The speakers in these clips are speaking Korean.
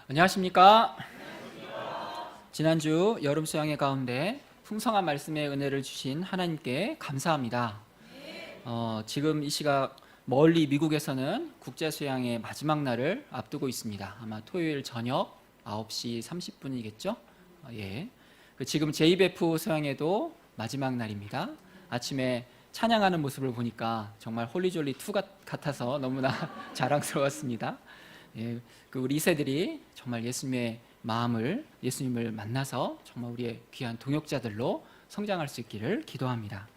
안녕하십니까? 지난주 여름 수양회 가운데 풍성한 말씀의 은혜를 주신 하나님께 감사합니다. 지금 이 시각 멀리 미국에서는 국제 수양의 마지막 날을 앞두고 있습니다. 아마 토요일 저녁 9시 30분이겠죠? 예. 지금 JBF 수양회도 마지막 날입니다. 아침에 찬양하는 모습을 보니까 정말 홀리졸리 2 같아서 너무나 자랑스러웠습니다. 예, 우리 2세들이 정말 예수님을 만나서 정말 우리의 귀한 동역자들로 성장할 수 있기를 기도합니다.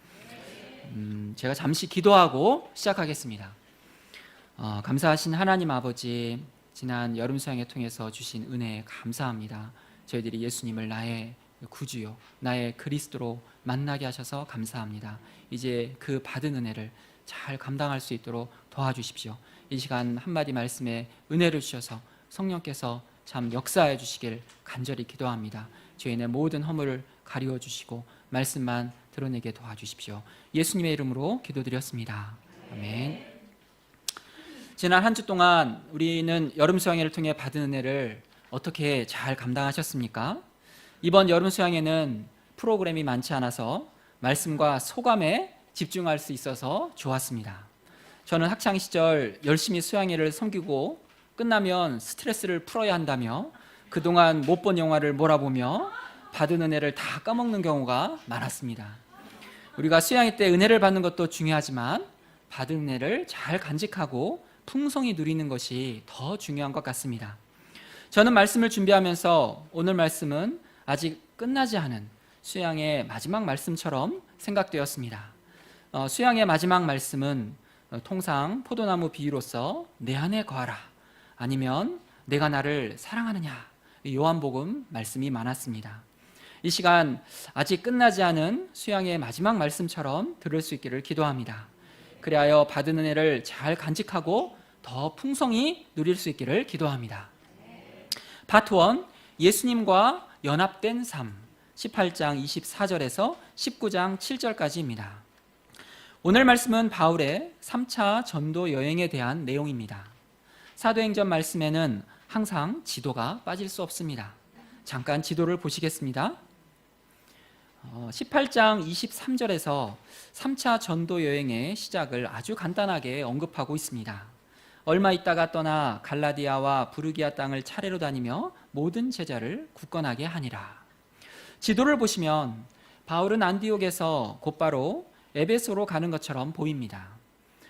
제가 잠시 기도하고 시작하겠습니다. 감사하신 하나님 아버지, 지난 여름 수양회 통해서 주신 은혜에 감사합니다. 저희들이 예수님을 나의 구주요, 나의 그리스도로 만나게 하셔서 감사합니다. 이제 그 받은 은혜를 잘 감당할 수 있도록 도와주십시오. 이 시간 한마디 말씀에 은혜를 주셔서 성령께서 참 역사해 주시길 간절히 기도합니다. 죄인의 모든 허물을 가리워 주시고 말씀만 드러내게 도와주십시오. 예수님의 이름으로 기도드렸습니다. 아멘. 지난 한 주 동안 우리는 여름 수양회를 통해 받은 은혜를 어떻게 잘 감당하셨습니까? 이번 여름 수양회는 프로그램이 많지 않아서 말씀과 소감에 집중할 수 있어서 좋았습니다. 저는 학창 시절 열심히 수양회를 섬기고 끝나면 스트레스를 풀어야 한다며 그동안 못 본 영화를 몰아보며 받은 은혜를 다 까먹는 경우가 많았습니다. 우리가 수양회 때 은혜를 받는 것도 중요하지만 받은 은혜를 잘 간직하고 풍성히 누리는 것이 더 중요한 것 같습니다. 저는 말씀을 준비하면서 오늘 말씀은 아직 끝나지 않은 수양의 마지막 말씀처럼 생각되었습니다. 수양의 마지막 말씀은 통상 포도나무 비유로서 내 안에 거하라, 아니면 내가 나를 사랑하느냐, 요한복음 말씀이 많았습니다. 이 시간 아직 끝나지 않은 수양의 마지막 말씀처럼 들을 수 있기를 기도합니다. 그리하여 받은 은혜를 잘 간직하고 더 풍성히 누릴 수 있기를 기도합니다. 파트 1, 예수님과 연합된 삶, 18장 24절에서 19장 7절까지입니다. 오늘 말씀은 바울의 3차 전도 여행에 대한 내용입니다. 사도행전 말씀에는 항상 지도가 빠질 수 없습니다. 잠깐 지도를 보시겠습니다. 18장 23절에서 3차 전도 여행의 시작을 아주 간단하게 언급하고 있습니다. 얼마 있다가 떠나 갈라디아와 부르기아 땅을 차례로 다니며 모든 제자를 굳건하게 하니라. 지도를 보시면 바울은 안디옥에서 곧바로 에베소로 가는 것처럼 보입니다.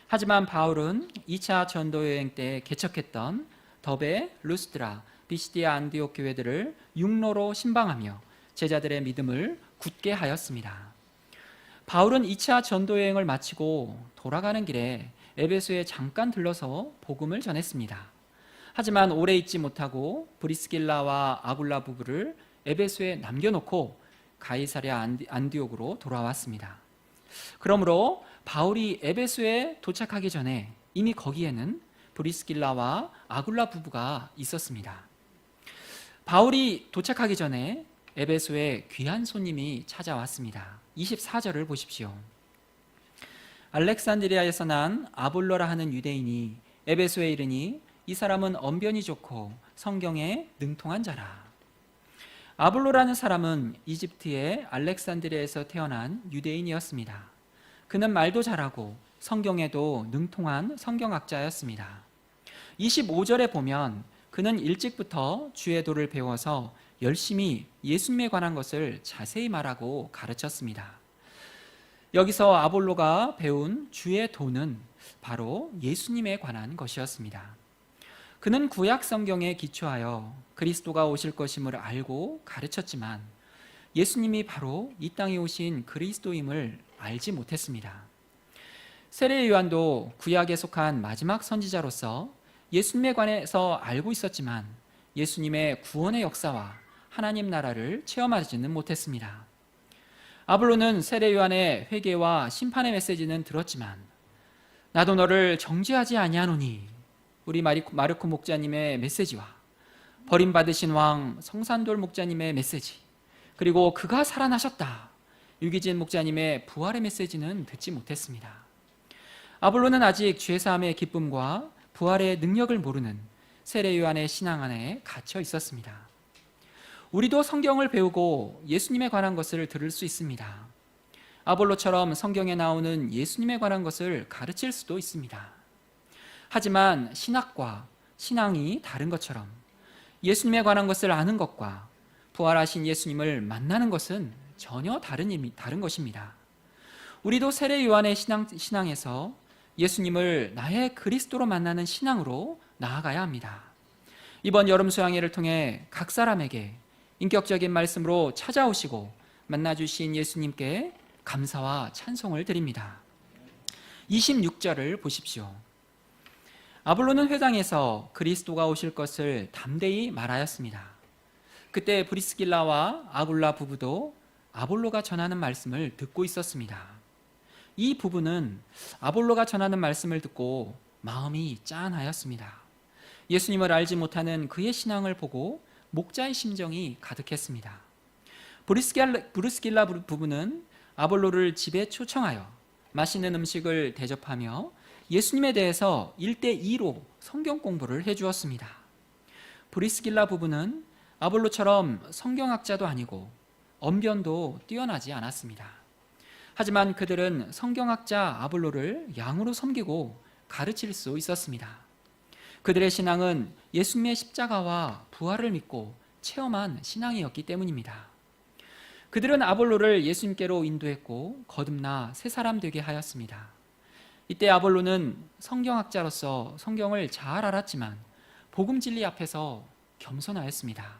하지만 바울은 2차 전도 여행 때 개척했던 더베, 루스드라, 비시디아 안디옥 교회들을 육로로 신방하며 제자들의 믿음을 굳게 하였습니다. 바울은 2차 전도 여행을 마치고 돌아가는 길에 에베소에 잠깐 들러서 복음을 전했습니다. 하지만 오래 있지 못하고 브리스길라와 아굴라 부부를 에베소에 남겨놓고 가이사랴 안디옥으로 돌아왔습니다. 그러므로 바울이 에베소에 도착하기 전에 이미 거기에는 브리스길라와 아굴라 부부가 있었습니다. 바울이 도착하기 전에 에베소에 귀한 손님이 찾아왔습니다. 24절을 보십시오. 알렉산드리아에서 난 아볼로라 하는 유대인이 에베소에 이르니 이 사람은 언변이 좋고 성경에 능통한 자라. 아볼로라는 사람은 이집트의 알렉산드리아에서 태어난 유대인이었습니다. 그는 말도 잘하고 성경에도 능통한 성경학자였습니다. 25절에 보면 그는 일찍부터 주의 도를 배워서 열심히 예수님에 관한 것을 자세히 말하고 가르쳤습니다. 여기서 아볼로가 배운 주의 도는 바로 예수님에 관한 것이었습니다. 그는 구약 성경에 기초하여 그리스도가 오실 것임을 알고 가르쳤지만 예수님이 바로 이 땅에 오신 그리스도임을 알지 못했습니다. 세례 요한도 구약에 속한 마지막 선지자로서 예수님에 관해서 알고 있었지만 예수님의 구원의 역사와 하나님 나라를 체험하지는 못했습니다. 아볼로는 세례 요한의 회개와 심판의 메시지는 들었지만 나도 너를 정죄하지 아니하노니, 우리 마르코 목자님의 메시지와 버림받으신 왕 성산돌 목자님의 메시지, 그리고 그가 살아나셨다, 유기진 목자님의 부활의 메시지는 듣지 못했습니다. 아볼로는 아직 죄사함의 기쁨과 부활의 능력을 모르는 세례 요한의 신앙 안에 갇혀 있었습니다. 우리도 성경을 배우고 예수님에 관한 것을 들을 수 있습니다. 아볼로처럼 성경에 나오는 예수님에 관한 것을 가르칠 수도 있습니다. 하지만 신학과 신앙이 다른 것처럼 예수님에 관한 것을 아는 것과 부활하신 예수님을 만나는 것은 전혀 다른 것입니다. 우리도 세례 요한의 신앙에서 예수님을 나의 그리스도로 만나는 신앙으로 나아가야 합니다. 이번 여름 수양회를 통해 각 사람에게 인격적인 말씀으로 찾아오시고 만나주신 예수님께 감사와 찬송을 드립니다. 26절을 보십시오. 아볼로는 회당에서 그리스도가 오실 것을 담대히 말하였습니다. 그때 브리스길라와 아굴라 부부도 아볼로가 전하는 말씀을 듣고 있었습니다. 이 부부는 아볼로가 전하는 말씀을 듣고 마음이 짠하였습니다. 예수님을 알지 못하는 그의 신앙을 보고 목자의 심정이 가득했습니다. 브리스길라 부부는 아볼로를 집에 초청하여 맛있는 음식을 대접하며 예수님에 대해서 1대2로 성경 공부를 해주었습니다. 브리스길라 부부는 아볼로처럼 성경학자도 아니고 언변도 뛰어나지 않았습니다. 하지만 그들은 성경학자 아볼로를 양으로 섬기고 가르칠 수 있었습니다. 그들의 신앙은 예수님의 십자가와 부활을 믿고 체험한 신앙이었기 때문입니다. 그들은 아볼로를 예수님께로 인도했고 거듭나 새 사람 되게 하였습니다. 이때 아볼로는 성경학자로서 성경을 잘 알았지만 복음 진리 앞에서 겸손하였습니다.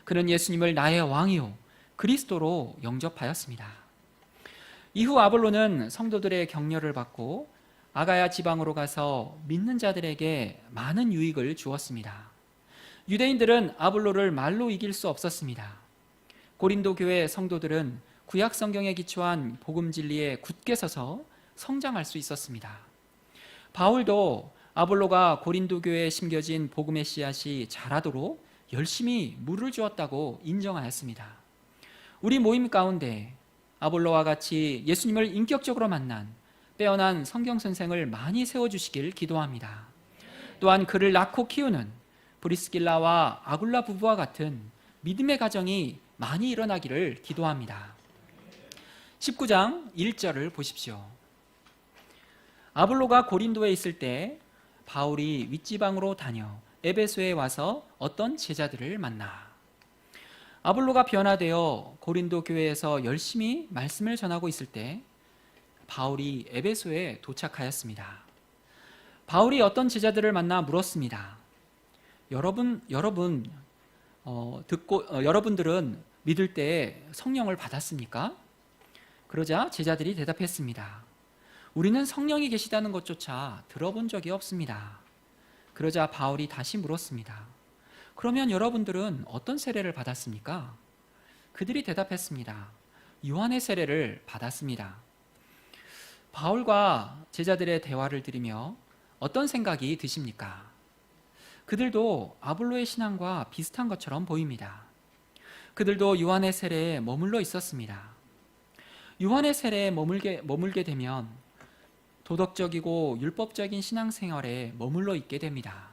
그는 예수님을 나의 왕이요 그리스도로 영접하였습니다. 이후 아볼로는 성도들의 격려를 받고 아가야 지방으로 가서 믿는 자들에게 많은 유익을 주었습니다. 유대인들은 아볼로를 말로 이길 수 없었습니다. 고린도 교회 성도들은 구약 성경에 기초한 복음 진리에 굳게 서서 성장할 수 있었습니다. 바울도 아볼로가 고린도 교회에 심겨진 복음의 씨앗이 자라도록 열심히 물을 주었다고 인정하였습니다. 우리 모임 가운데 아볼로와 같이 예수님을 인격적으로 만난 빼어난 성경 선생을 많이 세워주시길 기도합니다. 또한 그를 낳고 키우는 브리스길라와 아굴라 부부와 같은 믿음의 가정이 많이 일어나기를 기도합니다. 19장 1절을 보십시오. 아볼로가 고린도에 있을 때 바울이 윗지방으로 다녀 에베소에 와서 어떤 제자들을 만나. 아볼로가 변화되어 고린도 교회에서 열심히 말씀을 전하고 있을 때 바울이 에베소에 도착하였습니다. 바울이 어떤 제자들을 만나 물었습니다. 여러분들은 믿을 때 성령을 받았습니까? 그러자 제자들이 대답했습니다. 우리는 성령이 계시다는 것조차 들어본 적이 없습니다. 그러자 바울이 다시 물었습니다. 그러면 여러분들은 어떤 세례를 받았습니까? 그들이 대답했습니다. 요한의 세례를 받았습니다. 바울과 제자들의 대화를 들으며 어떤 생각이 드십니까? 그들도 아볼로의 신앙과 비슷한 것처럼 보입니다. 그들도 요한의 세례에 머물러 있었습니다. 요한의 세례에 머물게 되면 도덕적이고 율법적인 신앙생활에 머물러 있게 됩니다.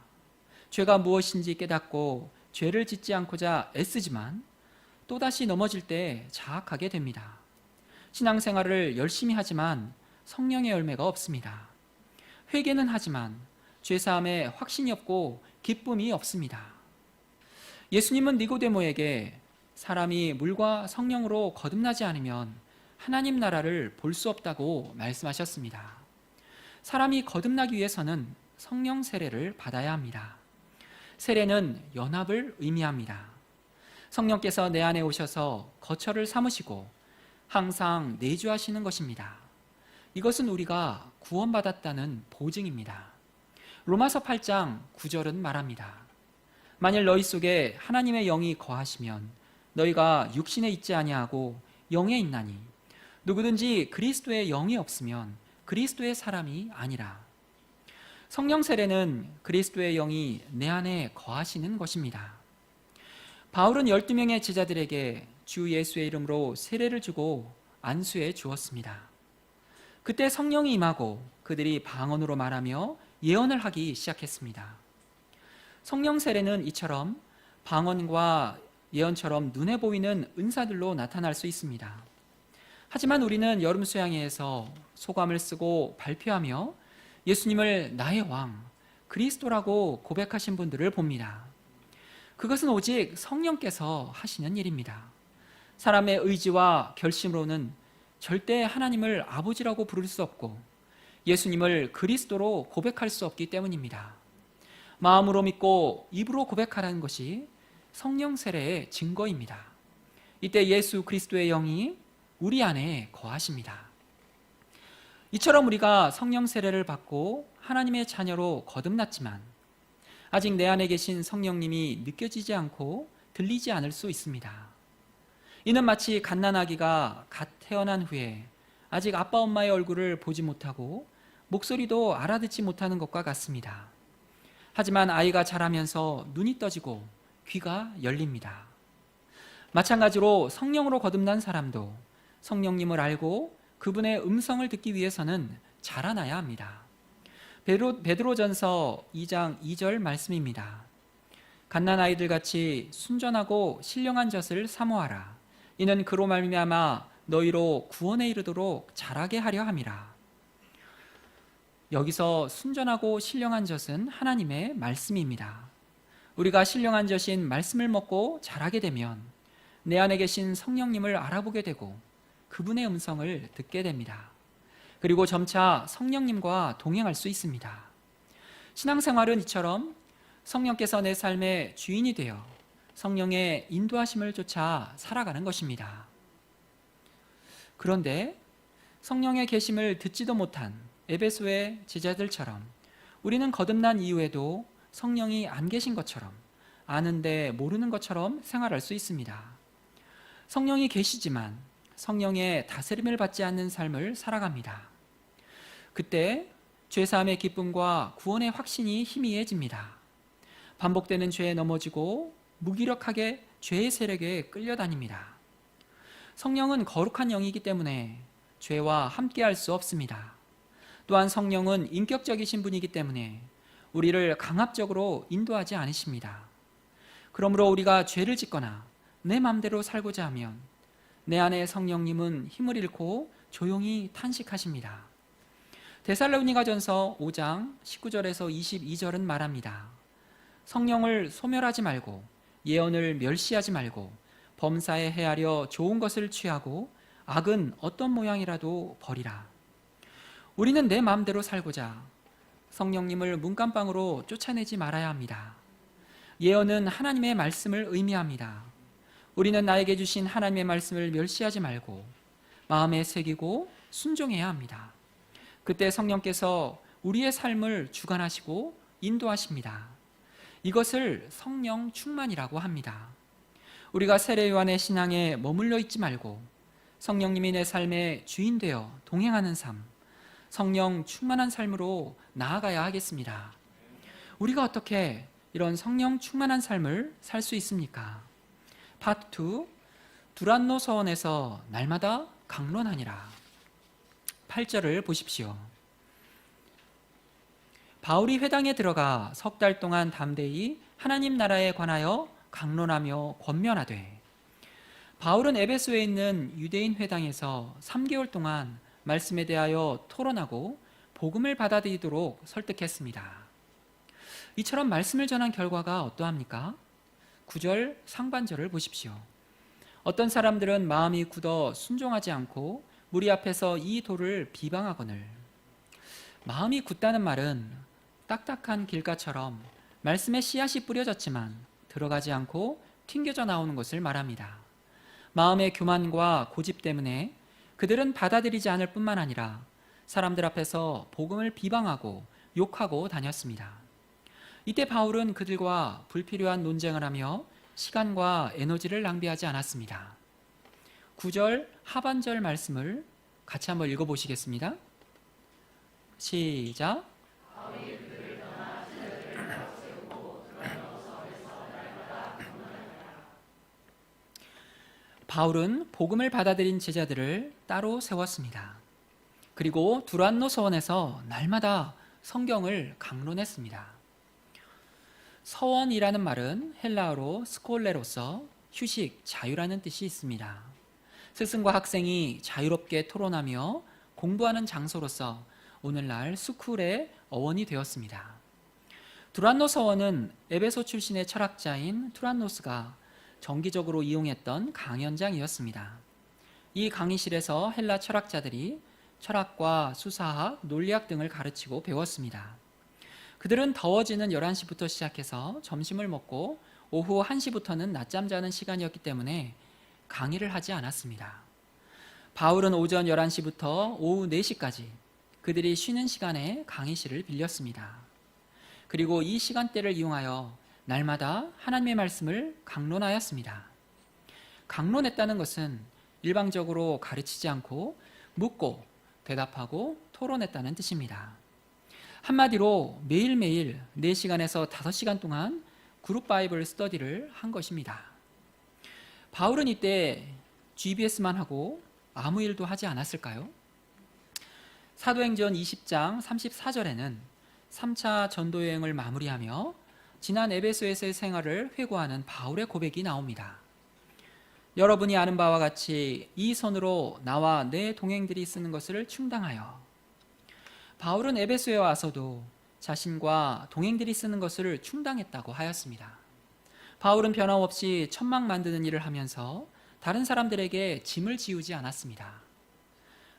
죄가 무엇인지 깨닫고 죄를 짓지 않고자 애쓰지만 또다시 넘어질 때 자학하게 됩니다. 신앙생활을 열심히 하지만 성령의 열매가 없습니다. 회개는 하지만 죄사함에 확신이 없고 기쁨이 없습니다. 예수님은 니고데모에게 사람이 물과 성령으로 거듭나지 않으면 하나님 나라를 볼 수 없다고 말씀하셨습니다. 사람이 거듭나기 위해서는 성령 세례를 받아야 합니다. 세례는 연합을 의미합니다. 성령께서 내 안에 오셔서 거처를 삼으시고 항상 내주하시는 것입니다. 이것은 우리가 구원받았다는 보증입니다. 로마서 8장 9절은 말합니다. 만일 너희 속에 하나님의 영이 거하시면 너희가 육신에 있지 아니하고 영에 있나니 누구든지 그리스도의 영이 없으면 그리스도의 사람이 아니라. 성령 세례는 그리스도의 영이 내 안에 거하시는 것입니다. 바울은 12명의 제자들에게 주 예수의 이름으로 세례를 주고 안수해 주었습니다. 그때 성령이 임하고 그들이 방언으로 말하며 예언을 하기 시작했습니다. 성령 세례는 이처럼 방언과 예언처럼 눈에 보이는 은사들로 나타날 수 있습니다. 하지만 우리는 여름 수양회에서 소감을 쓰고 발표하며 예수님을 나의 왕, 그리스도라고 고백하신 분들을 봅니다. 그것은 오직 성령께서 하시는 일입니다. 사람의 의지와 결심으로는 절대 하나님을 아버지라고 부를 수 없고 예수님을 그리스도로 고백할 수 없기 때문입니다. 마음으로 믿고 입으로 고백하라는 것이 성령 세례의 증거입니다. 이때 예수 그리스도의 영이 우리 안에 거하십니다. 이처럼 우리가 성령 세례를 받고 하나님의 자녀로 거듭났지만 아직 내 안에 계신 성령님이 느껴지지 않고 들리지 않을 수 있습니다. 이는 마치 갓난아기가 갓 태어난 후에 아직 아빠 엄마의 얼굴을 보지 못하고 목소리도 알아듣지 못하는 것과 같습니다. 하지만 아이가 자라면서 눈이 떠지고 귀가 열립니다. 마찬가지로 성령으로 거듭난 사람도 성령님을 알고 그분의 음성을 듣기 위해서는 자라나야 합니다. 베드로전서 2장 2절 말씀입니다. 갓난아이들 같이 순전하고 신령한 젖을 사모하라. 이는 그로 말미암아 너희로 구원에 이르도록 자라게 하려 함이라. 여기서 순전하고 신령한 젖은 하나님의 말씀입니다. 우리가 신령한 젖인 말씀을 먹고 자라게 되면 내 안에 계신 성령님을 알아보게 되고 그분의 음성을 듣게 됩니다. 그리고 점차 성령님과 동행할 수 있습니다. 신앙생활은 이처럼 성령께서 내 삶의 주인이 되어 성령의 인도하심을 쫓아 살아가는 것입니다. 그런데 성령의 계심을 듣지도 못한 에베소의 제자들처럼 우리는 거듭난 이후에도 성령이 안 계신 것처럼 아는데 모르는 것처럼 생활할 수 있습니다. 성령이 계시지만 성령의 다스림을 받지 않는 삶을 살아갑니다. 그때 죄사함의 기쁨과 구원의 확신이 희미해집니다. 반복되는 죄에 넘어지고 무기력하게 죄의 세력에 끌려다닙니다. 성령은 거룩한 영이기 때문에 죄와 함께할 수 없습니다. 또한 성령은 인격적이신 분이기 때문에 우리를 강압적으로 인도하지 않으십니다. 그러므로 우리가 죄를 짓거나 내 마음대로 살고자 하면 내 안에 성령님은 힘을 잃고 조용히 탄식하십니다. 데살로니가전서 5장 19절에서 22절은 말합니다. 성령을 소멸하지 말고 예언을 멸시하지 말고 범사에 헤아려 좋은 것을 취하고 악은 어떤 모양이라도 버리라. 우리는 내 마음대로 살고자 성령님을 문간방으로 쫓아내지 말아야 합니다. 예언은 하나님의 말씀을 의미합니다. 우리는 나에게 주신 하나님의 말씀을 멸시하지 말고 마음에 새기고 순종해야 합니다. 그때 성령께서 우리의 삶을 주관하시고 인도하십니다. 이것을 성령 충만이라고 합니다. 우리가 세례요한의 신앙에 머물러 있지 말고 성령님이 내 삶의 주인 되어 동행하는 삶, 성령 충만한 삶으로 나아가야 하겠습니다. 우리가 어떻게 이런 성령 충만한 삶을 살 수 있습니까? 파트 2, 두란노 서원에서 날마다 강론하니라. 8절을 보십시오. 바울이 회당에 들어가 석 달 동안 담대히 하나님 나라에 관하여 강론하며 권면하되, 바울은 에베소에 있는 유대인 회당에서 3개월 동안 말씀에 대하여 토론하고 복음을 받아들이도록 설득했습니다. 이처럼 말씀을 전한 결과가 어떠합니까? 9절 상반절을 보십시오. 어떤 사람들은 마음이 굳어 순종하지 않고 무리 앞에서 이 도를 비방하거늘. 마음이 굳다는 말은 딱딱한 길가처럼 말씀의 씨앗이 뿌려졌지만 들어가지 않고 튕겨져 나오는 것을 말합니다. 마음의 교만과 고집 때문에 그들은 받아들이지 않을 뿐만 아니라 사람들 앞에서 복음을 비방하고 욕하고 다녔습니다. 이때 바울은 그들과 불필요한 논쟁을 하며 시간과 에너지를 낭비하지 않았습니다. 9절 하반절 말씀을 같이 한번 읽어보시겠습니다. 시작. 바울은 복음을 받아들인 제자들을 따로 세웠습니다. 그리고 두란노 서원에서 날마다 성경을 강론했습니다. 서원이라는 말은 헬라어로 스콜레로서 휴식, 자유라는 뜻이 있습니다. 스승과 학생이 자유롭게 토론하며 공부하는 장소로서 오늘날 스쿨의 어원이 되었습니다. 두란노 서원은 에베소 출신의 철학자인 투란노스가 정기적으로 이용했던 강연장이었습니다. 이 강의실에서 헬라 철학자들이 철학과 수사학, 논리학 등을 가르치고 배웠습니다. 그들은 더워지는 11시부터 시작해서 점심을 먹고 오후 1시부터는 낮잠 자는 시간이었기 때문에 강의를 하지 않았습니다. 바울은 오전 11시부터 오후 4시까지 그들이 쉬는 시간에 강의실을 빌렸습니다. 그리고 이 시간대를 이용하여 날마다 하나님의 말씀을 강론하였습니다. 강론했다는 것은 일방적으로 가르치지 않고 묻고 대답하고 토론했다는 뜻입니다. 한마디로 매일매일 4시간에서 5시간 동안 그룹 바이블 스터디를 한 것입니다. 바울은 이때 GBS만 하고 아무 일도 하지 않았을까요? 사도행전 20장 34절에는 3차 전도여행을 마무리하며 지난 에베소에서의 생활을 회고하는 바울의 고백이 나옵니다. 여러분이 아는 바와 같이 이 손으로 나와 내 동행들이 쓰는 것을 충당하여. 바울은 에베소에 와서도 자신과 동행들이 쓰는 것을 충당했다고 하였습니다. 바울은 변함없이 천막 만드는 일을 하면서 다른 사람들에게 짐을 지우지 않았습니다.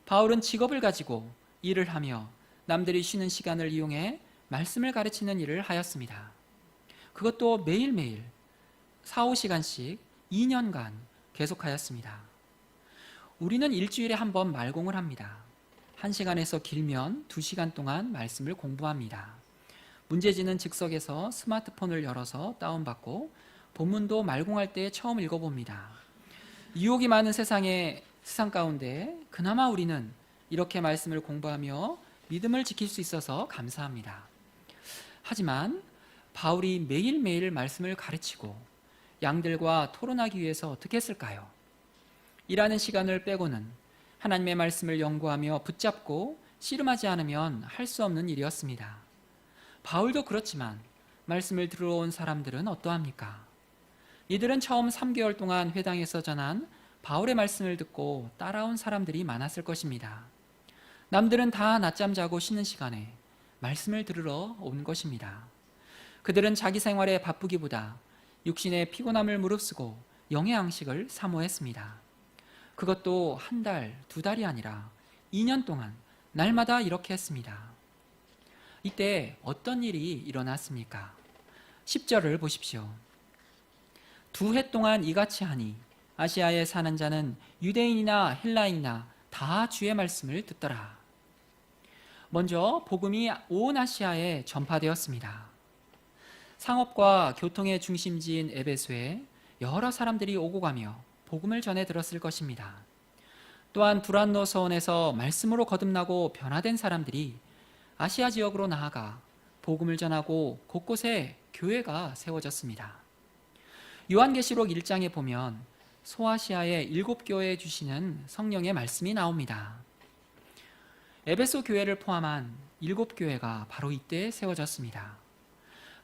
바울은 직업을 가지고 일을 하며 남들이 쉬는 시간을 이용해 말씀을 가르치는 일을 하였습니다. 그것도 매일매일 4, 5시간씩 2년간 계속하였습니다. 우리는 일주일에 한 번 말공을 합니다. 1시간에서 길면 2시간 동안 말씀을 공부합니다. 문제지는 즉석에서 스마트폰을 열어서 다운받고 본문도 말공할 때 처음 읽어봅니다. 유혹이 많은 세상 가운데 그나마 우리는 이렇게 말씀을 공부하며 믿음을 지킬 수 있어서 감사합니다. 하지만 바울이 매일매일 말씀을 가르치고 양들과 토론하기 위해서 어떻게 했을까요? 일하는 시간을 빼고는 하나님의 말씀을 연구하며 붙잡고 씨름하지 않으면 할 수 없는 일이었습니다. 바울도 그렇지만 말씀을 들으러 온 사람들은 어떠합니까? 이들은 처음 3개월 동안 회당에서 전한 바울의 말씀을 듣고 따라온 사람들이 많았을 것입니다. 남들은 다 낮잠 자고 쉬는 시간에 말씀을 들으러 온 것입니다. 그들은 자기 생활에 바쁘기보다 육신의 피곤함을 무릅쓰고 영의 양식을 사모했습니다. 그것도 한 달, 2달이 아니라 2년 동안 날마다 이렇게 했습니다. 이때 어떤 일이 일어났습니까? 10절을 보십시오. 2해 동안 이같이 하니 아시아에 사는 자는 유대인이나 헬라인이나 다 주의 말씀을 듣더라. 먼저 복음이 온 아시아에 전파되었습니다. 상업과 교통의 중심지인 에베소에 여러 사람들이 오고 가며 복음을 전해 들었을 것입니다. 또한 두란노 서원에서 말씀으로 거듭나고 변화된 사람들이 아시아 지역으로 나아가 복음을 전하고 곳곳에 교회가 세워졌습니다. 요한계시록 1장에 보면 소아시아의 7교회에 주시는 성령의 말씀이 나옵니다. 에베소 교회를 포함한 7교회가 바로 이때 세워졌습니다.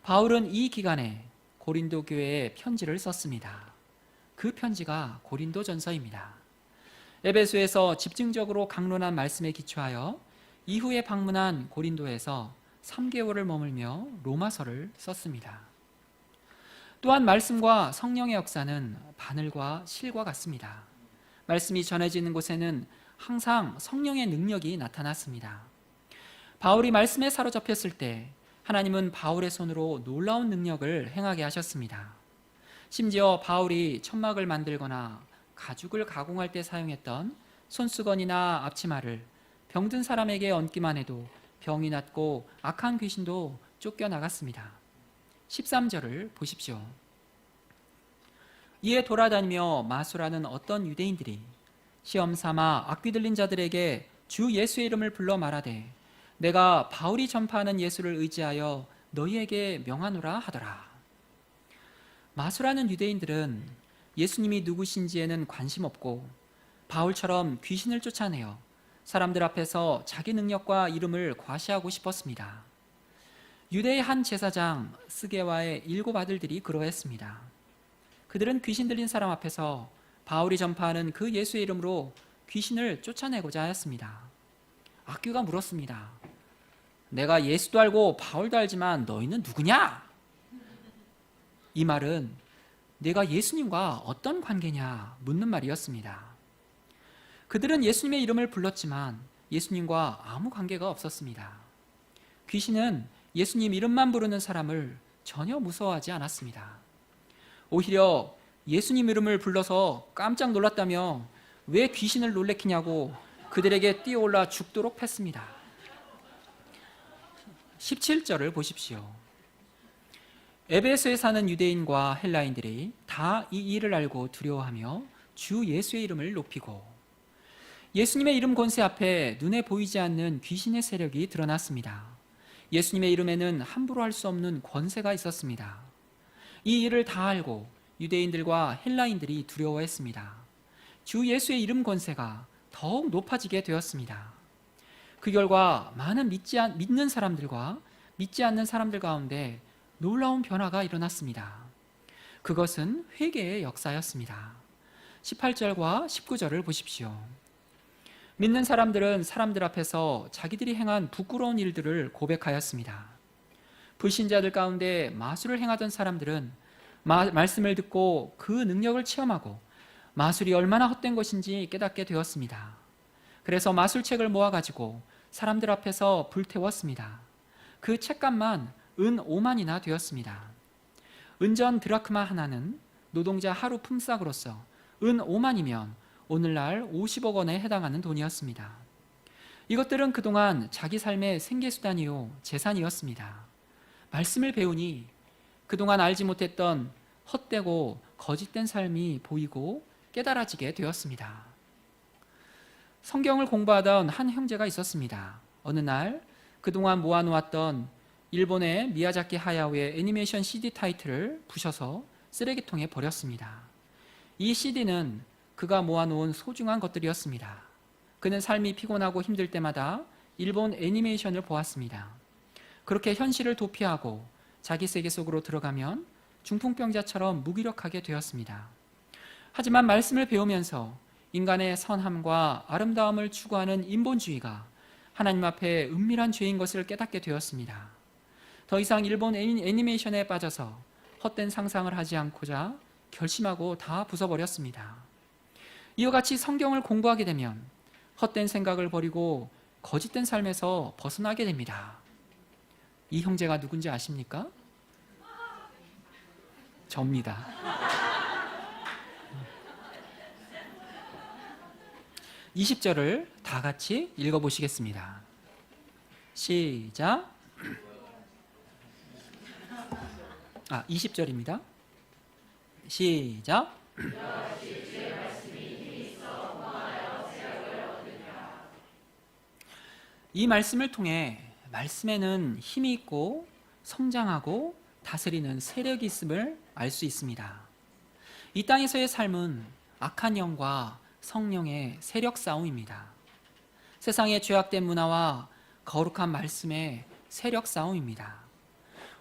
바울은 이 기간에 고린도 교회에 편지를 썼습니다. 그 편지가 고린도전서입니다. 에베소에서 집중적으로 강론한 말씀에 기초하여 이후에 방문한 고린도에서 3개월을 머물며 로마서를 썼습니다. 또한 말씀과 성령의 역사는 바늘과 실과 같습니다. 말씀이 전해지는 곳에는 항상 성령의 능력이 나타났습니다. 바울이 말씀에 사로잡혔을 때 하나님은 바울의 손으로 놀라운 능력을 행하게 하셨습니다. 심지어 바울이 천막을 만들거나 가죽을 가공할 때 사용했던 손수건이나 앞치마를 병든 사람에게 얹기만 해도 병이 낫고 악한 귀신도 쫓겨나갔습니다. 13절을 보십시오. 이에 돌아다니며 마술하는 어떤 유대인들이 시험 삼아 악귀 들린 자들에게 주 예수의 이름을 불러 말하되 내가 바울이 전파하는 예수를 의지하여 너희에게 명하노라 하더라. 마술하는 유대인들은 예수님이 누구신지에는 관심 없고 바울처럼 귀신을 쫓아내어 사람들 앞에서 자기 능력과 이름을 과시하고 싶었습니다. 유대의 한 제사장 스게와의 7 아들들이 그러했습니다. 그들은 귀신 들린 사람 앞에서 바울이 전파하는 그 예수의 이름으로 귀신을 쫓아내고자 하였습니다. 악귀가 물었습니다. 내가 예수도 알고 바울도 알지만 너희는 누구냐? 이 말은 내가 예수님과 어떤 관계냐 묻는 말이었습니다. 그들은 예수님의 이름을 불렀지만 예수님과 아무 관계가 없었습니다. 귀신은 예수님 이름만 부르는 사람을 전혀 무서워하지 않았습니다. 오히려 예수님 이름을 불러서 깜짝 놀랐다며 왜 귀신을 놀래키냐고 그들에게 뛰어올라 죽도록 팼습니다. 17절을 보십시오. 에베소에 사는 유대인과 헬라인들이 다 이 일을 알고 두려워하며 주 예수의 이름을 높이고, 예수님의 이름 권세 앞에 눈에 보이지 않는 귀신의 세력이 드러났습니다. 예수님의 이름에는 함부로 할 수 없는 권세가 있었습니다. 이 일을 다 알고 유대인들과 헬라인들이 두려워했습니다. 주 예수의 이름 권세가 더욱 높아지게 되었습니다. 그 결과 많은 믿는 사람들과 믿지 않는 사람들 가운데 놀라운 변화가 일어났습니다. 그것은 회개의 역사였습니다. 18절과 19절을 보십시오. 믿는 사람들은 사람들 앞에서 자기들이 행한 부끄러운 일들을 고백하였습니다. 불신자들 가운데 마술을 행하던 사람들은 말씀을 듣고 그 능력을 체험하고 마술이 얼마나 헛된 것인지 깨닫게 되었습니다. 그래서 마술책을 모아가지고 사람들 앞에서 불태웠습니다. 그 책값만 은 5만이나 되었습니다. 은전 드라크마 하나는 노동자 하루 품삯으로서 은 5만이면 오늘날 50억 원에 해당하는 돈이었습니다. 이것들은 그동안 자기 삶의 생계수단이요 재산이었습니다. 말씀을 배우니 그동안 알지 못했던 헛되고 거짓된 삶이 보이고 깨달아지게 되었습니다. 성경을 공부하던 한 형제가 있었습니다. 어느 날 그동안 모아놓았던 일본의 미야자키 하야오의 애니메이션 CD 타이틀을 부셔서 쓰레기통에 버렸습니다. 이 CD는 그가 모아놓은 소중한 것들이었습니다. 그는 삶이 피곤하고 힘들 때마다 일본 애니메이션을 보았습니다. 그렇게 현실을 도피하고 자기 세계 속으로 들어가면 중풍병자처럼 무기력하게 되었습니다. 하지만 말씀을 배우면서 인간의 선함과 아름다움을 추구하는 인본주의가 하나님 앞에 은밀한 죄인 것을 깨닫게 되었습니다. 더 이상 일본 애니메이션에 빠져서 헛된 상상을 하지 않고자 결심하고 다 부숴버렸습니다. 이와 같이 성경을 공부하게 되면 헛된 생각을 버리고 거짓된 삶에서 벗어나게 됩니다. 이 형제가 누군지 아십니까? 접니다. 20절을 다 같이 읽어보시겠습니다. 시작. 20절입니다. 시작. 이 말씀을 통해 말씀에는 힘이 있고 성장하고 다스리는 세력이 있음을 알 수 있습니다. 이 땅에서의 삶은 악한 영과 성령의 세력 싸움입니다. 세상의 죄악된 문화와 거룩한 말씀의 세력 싸움입니다.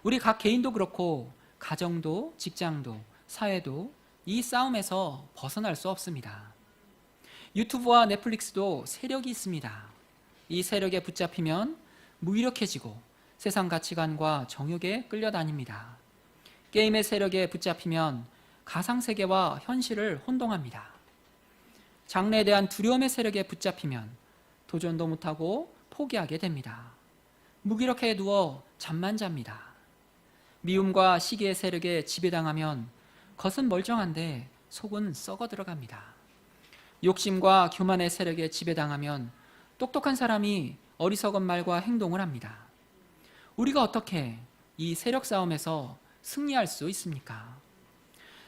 우리 각 개인도 그렇고 가정도 직장도 사회도 이 싸움에서 벗어날 수 없습니다. 유튜브와 넷플릭스도 세력이 있습니다. 이 세력에 붙잡히면 무기력해지고 세상 가치관과 정욕에 끌려다닙니다. 게임의 세력에 붙잡히면 가상세계와 현실을 혼동합니다. 장래에 대한 두려움의 세력에 붙잡히면 도전도 못하고 포기하게 됩니다. 무기력해 누워 잠만 잡니다. 미움과 시기의 세력에 지배당하면 겉은 멀쩡한데 속은 썩어 들어갑니다. 욕심과 교만의 세력에 지배당하면 똑똑한 사람이 어리석은 말과 행동을 합니다. 우리가 어떻게 이 세력 싸움에서 승리할 수 있습니까?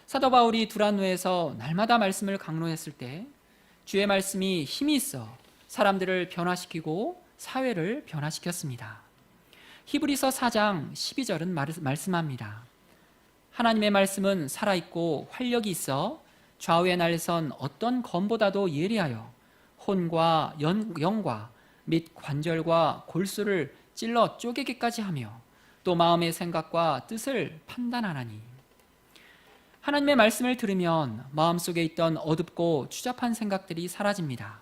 사도 바울이 두란노에서 날마다 말씀을 강론했을 때 주의 말씀이 힘이 있어 사람들을 변화시키고 사회를 변화시켰습니다. 히브리서 4장 12절은 말씀합니다. 하나님의 말씀은 살아있고 활력이 있어 좌우에 날선 어떤 검보다도 예리하여 혼과 영과 및 관절과 골수를 찔러 쪼개기까지 하며 또 마음의 생각과 뜻을 판단하나니. 하나님의 말씀을 들으면 마음속에 있던 어둡고 추잡한 생각들이 사라집니다.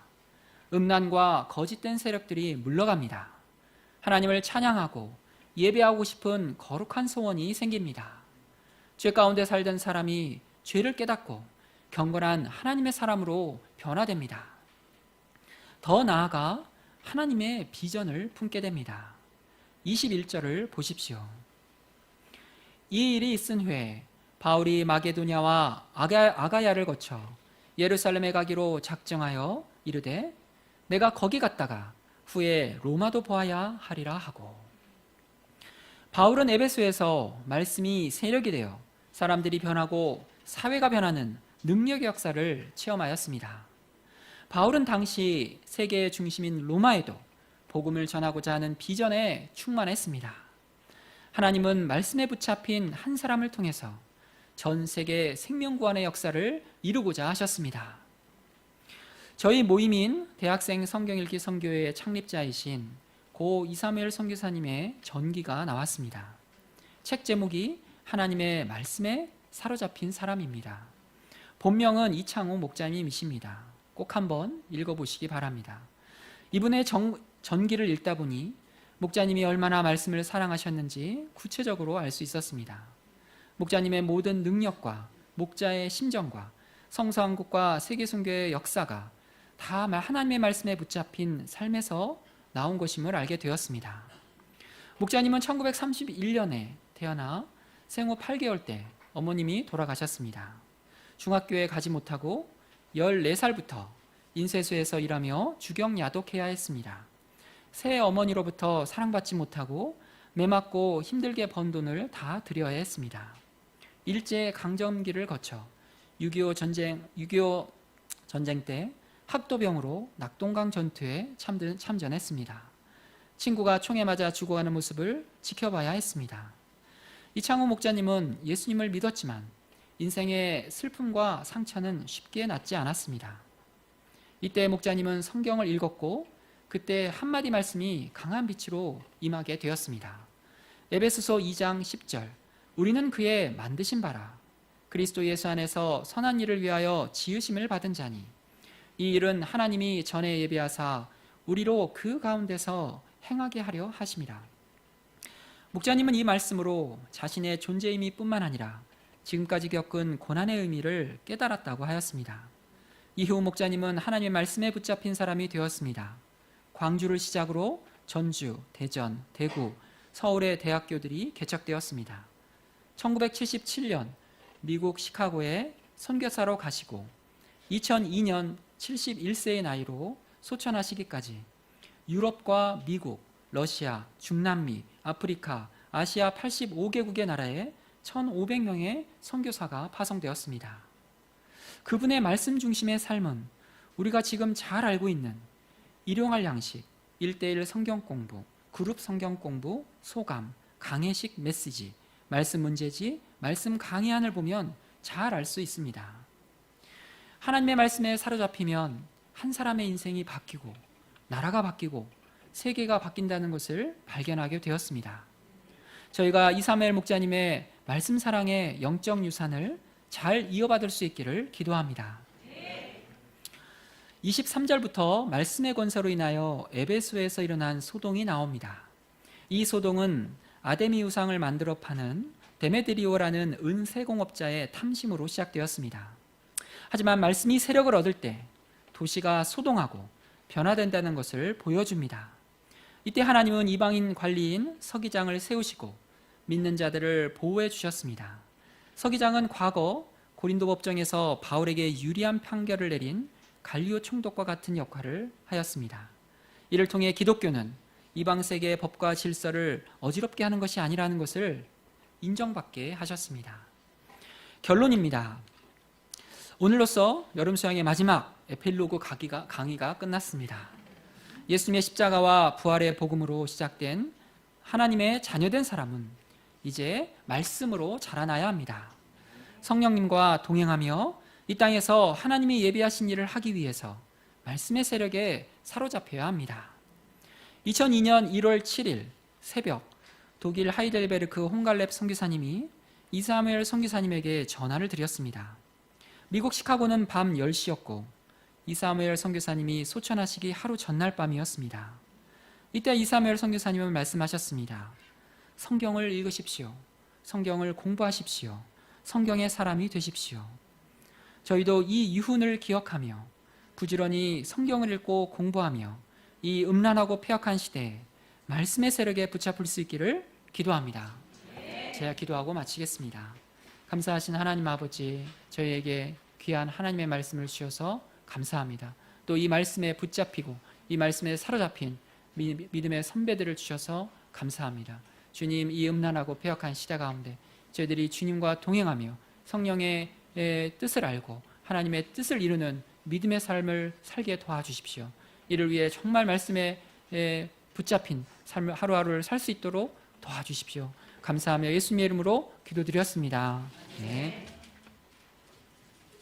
음란과 거짓된 세력들이 물러갑니다. 하나님을 찬양하고 예배하고 싶은 거룩한 소원이 생깁니다. 죄 가운데 살던 사람이 죄를 깨닫고 경건한 하나님의 사람으로 변화됩니다. 더 나아가 하나님의 비전을 품게 됩니다. 21절을 보십시오. 이 일이 있은 후에 바울이 마게도냐와 아가야를 거쳐 예루살렘에 가기로 작정하여 이르되 내가 거기 갔다가 후에 로마도 보아야 하리라 하고. 바울은 에베소에서 말씀이 세력이 되어 사람들이 변하고 사회가 변하는 능력의 역사를 체험하였습니다. 바울은 당시 세계의 중심인 로마에도 복음을 전하고자 하는 비전에 충만했습니다. 하나님은 말씀에 붙잡힌 한 사람을 통해서 전 세계 생명구원의 역사를 이루고자 하셨습니다. 저희 모임인 대학생 성경읽기 선교회의 창립자이신 고 이사무엘 선교사님의 전기가 나왔습니다. 책 제목이 하나님의 말씀에 사로잡힌 사람입니다. 본명은 이창호 목자님이십니다. 꼭 한번 읽어보시기 바랍니다. 이분의 전기를 읽다 보니 목자님이 얼마나 말씀을 사랑하셨는지 구체적으로 알 수 있었습니다. 목자님의 모든 능력과 목자의 심정과 성서한국과 세계선교의 역사가 다 하나님의 말씀에 붙잡힌 삶에서 나온 것임을 알게 되었습니다. 목자님은 1931년에 태어나 생후 8개월 때 어머님이 돌아가셨습니다. 중학교에 가지 못하고 14살부터 인쇄소에서 일하며 주경야독해야 했습니다. 새 어머니로부터 사랑받지 못하고 매맞고 힘들게 번 돈을 다 들여야 했습니다. 일제 강점기를 거쳐 6.25 전쟁 때 학도병으로 낙동강 전투에 참전했습니다. 친구가 총에 맞아 죽어가는 모습을 지켜봐야 했습니다. 이창호 목자님은 예수님을 믿었지만 인생의 슬픔과 상처는 쉽게 낫지 않았습니다. 이때 목자님은 성경을 읽었고 그때 한마디 말씀이 강한 빛으로 임하게 되었습니다. 에베소서 2장 10절, 우리는 그의 만드신 바라 그리스도 예수 안에서 선한 일을 위하여 지으심을 받은 자니 이 일은 하나님이 전에 예비하사 우리로 그 가운데서 행하게 하려 하심이라. 목자님은 이 말씀으로 자신의 존재 의미뿐만 아니라 지금까지 겪은 고난의 의미를 깨달았다고 하였습니다. 이후 목자님은 하나님의 말씀에 붙잡힌 사람이 되었습니다. 광주를 시작으로 전주, 대전, 대구, 서울의 대학교들이 개척되었습니다. 1977년 미국 시카고에 선교사로 가시고 2002년 71세의 나이로 소천하시기까지 유럽과 미국, 러시아, 중남미, 아프리카, 아시아 85개국의 나라에 1,500명의 선교사가 파송되었습니다. 그분의 말씀 중심의 삶은 우리가 지금 잘 알고 있는 일용할 양식, 1:1 성경 공부, 그룹 성경 공부, 소감, 강해식 메시지, 말씀 문제지, 말씀 강의안을 보면 잘 알 수 있습니다. 하나님의 말씀에 사로잡히면 한 사람의 인생이 바뀌고 나라가 바뀌고 세계가 바뀐다는 것을 발견하게 되었습니다. 저희가 이사무엘 목자님의 말씀 사랑의 영적 유산을 잘 이어받을 수 있기를 기도합니다. 23절부터 말씀의 권세로 인하여 에베소에서 일어난 소동이 나옵니다. 이 소동은 아데미 우상을 만들어 파는 데메드리오라는 은세공업자의 탐심으로 시작되었습니다. 하지만 말씀이 세력을 얻을 때 도시가 소동하고 변화된다는 것을 보여줍니다. 이때 하나님은 이방인 관리인 서기장을 세우시고 믿는 자들을 보호해 주셨습니다. 서기장은 과거 고린도 법정에서 바울에게 유리한 판결을 내린 갈리오 총독과 같은 역할을 하였습니다. 이를 통해 기독교는 이방 세계의 법과 질서를 어지럽게 하는 것이 아니라는 것을 인정받게 하셨습니다. 결론입니다. 오늘로써 여름 수양의 마지막 에필로그 강의가 끝났습니다. 예수님의 십자가와 부활의 복음으로 시작된 하나님의 자녀된 사람은 이제 말씀으로 자라나야 합니다. 성령님과 동행하며 이 땅에서 하나님이 예비하신 일을 하기 위해서 말씀의 세력에 사로잡혀야 합니다. 2002년 1월 7일 새벽 독일 하이델베르크 홍갈렙 선교사님이 이사무엘 선교사님에게 전화를 드렸습니다. 미국 시카고는 밤 10시였고 이사무엘 선교사님이 소천하시기 하루 전날 밤이었습니다. 이때 이사무엘 선교사님은 말씀하셨습니다. 성경을 읽으십시오. 성경을 공부하십시오. 성경의 사람이 되십시오. 저희도 이 유훈을 기억하며 부지런히 성경을 읽고 공부하며 이 음란하고 폐역한 시대에 말씀의 세력에 붙잡힐 수 있기를 기도합니다. 제가 기도하고 마치겠습니다. 감사하신 하나님 아버지, 저희에게 귀한 하나님의 말씀을 주셔서 감사합니다. 또 이 말씀에 붙잡히고 이 말씀에 사로잡힌 믿음의 선배들을 주셔서 감사합니다. 주님, 이 음란하고 폐역한 시대 가운데 저희들이 주님과 동행하며 성령의 뜻을 알고 하나님의 뜻을 이루는 믿음의 삶을 살게 도와주십시오. 이를 위해 정말 말씀에 붙잡힌 삶을 하루하루를 살 수 있도록 도와주십시오. 감사하며 예수님의 이름으로 기도드렸습니다. 네.